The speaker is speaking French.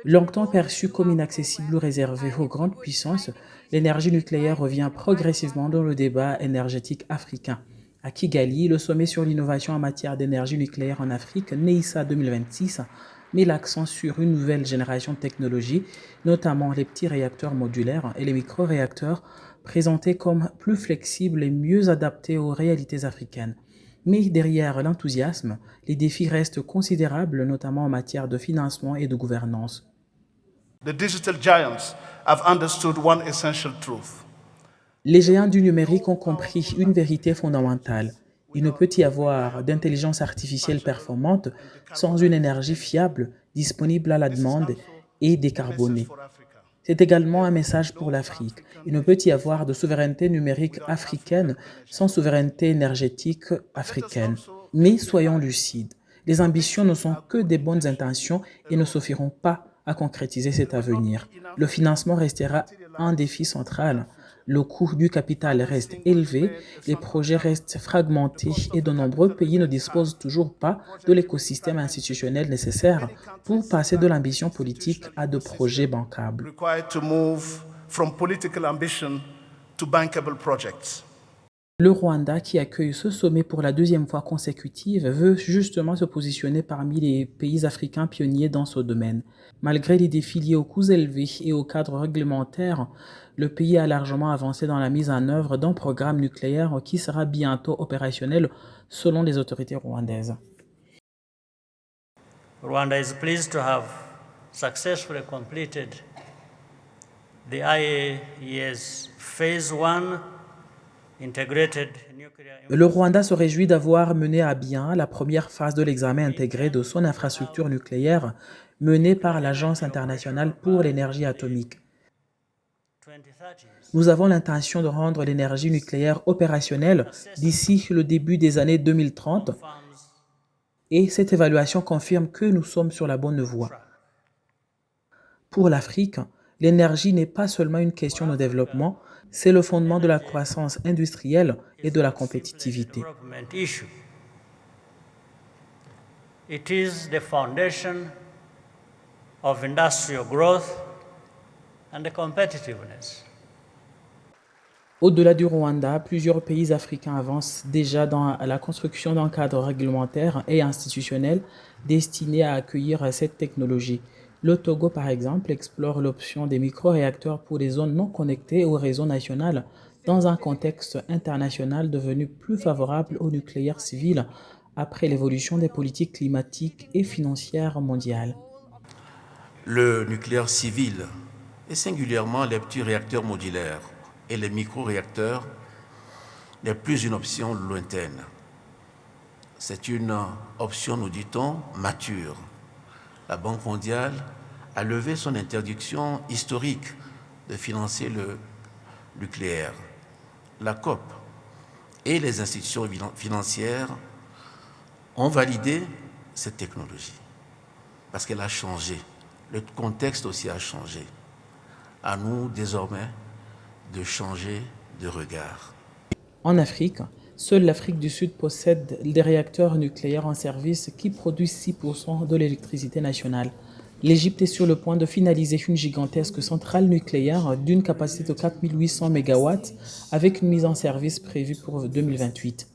Longtemps perçue comme inaccessible ou réservée aux grandes puissances, l'énergie nucléaire revient progressivement dans le débat énergétique africain. À Kigali, le sommet sur l'innovation en matière d'énergie nucléaire en Afrique, NEISA 2026, met l'accent sur une nouvelle génération de technologies, notamment les petits réacteurs modulaires et les micro-réacteurs, présentés comme plus flexibles et mieux adaptés aux réalités africaines. Mais derrière l'enthousiasme, les défis restent considérables, notamment en matière de financement et de gouvernance. The digital giants have understood one essential truth. Les géants du numérique ont compris une vérité fondamentale. Il ne peut y avoir d'intelligence artificielle performante sans une énergie fiable, disponible à la This is demande also et a message décarbonée. for Africa. C'est également un message pour l'Afrique. Il ne peut y avoir de souveraineté numérique africaine sans souveraineté énergétique africaine. Mais soyons lucides, les ambitions ne sont que des bonnes intentions et ne suffiront pas à concrétiser cet avenir. Le financement restera un défi central. Le coût du capital reste élevé, les projets restent fragmentés et de nombreux pays ne disposent toujours pas de l'écosystème institutionnel nécessaire pour passer de l'ambition politique à de projets bancables. Required to move from political ambition to bankable projects. Le Rwanda, qui accueille ce sommet pour la deuxième fois consécutive, veut justement se positionner parmi les pays africains pionniers dans ce domaine. Malgré les défis liés aux coûts élevés et au cadre réglementaire, le pays a largement avancé dans la mise en œuvre d'un programme nucléaire qui sera bientôt opérationnel selon les autorités rwandaises. Rwanda is pleased to have successfully completed the IAEA's Phase 1 integrated nuclear. Le Rwanda se réjouit d'avoir mené à bien la première phase de l'examen intégré de son infrastructure nucléaire menée par l'Agence internationale pour l'énergie atomique. Nous avons l'intention de rendre l'énergie nucléaire opérationnelle d'ici le début des années 2030 et cette évaluation confirme que nous sommes sur la bonne voie. Pour l'Afrique, l'énergie n'est pas seulement une question de développement, c'est le fondement de la croissance industrielle et de la compétitivité. It is the foundation of industrial growth and competitiveness. Au-delà du Rwanda, plusieurs pays africains avancent déjà dans la construction d'un cadre réglementaire et institutionnel destiné à accueillir cette technologie. Le Togo, par exemple, explore l'option des micro-réacteurs pour les zones non connectées au réseau national dans un contexte international devenu plus favorable au nucléaire civil après l'évolution des politiques climatiques et financières mondiales. Le nucléaire civil, et singulièrement les petits réacteurs modulaires et les micro-réacteurs, n'est plus une option lointaine. C'est une option, nous dit-on, mature. La Banque mondiale a levé son interdiction historique de financer le nucléaire. La COP et les institutions financières ont validé cette technologie parce qu'elle a changé. Le contexte aussi a changé. À nous, désormais, de changer de regard. En Afrique, seule l'Afrique du Sud possède des réacteurs nucléaires en service qui produisent 6% de l'électricité nationale. L'Égypte est sur le point de finaliser une gigantesque centrale nucléaire d'une capacité de 4800 MW avec une mise en service prévue pour 2028.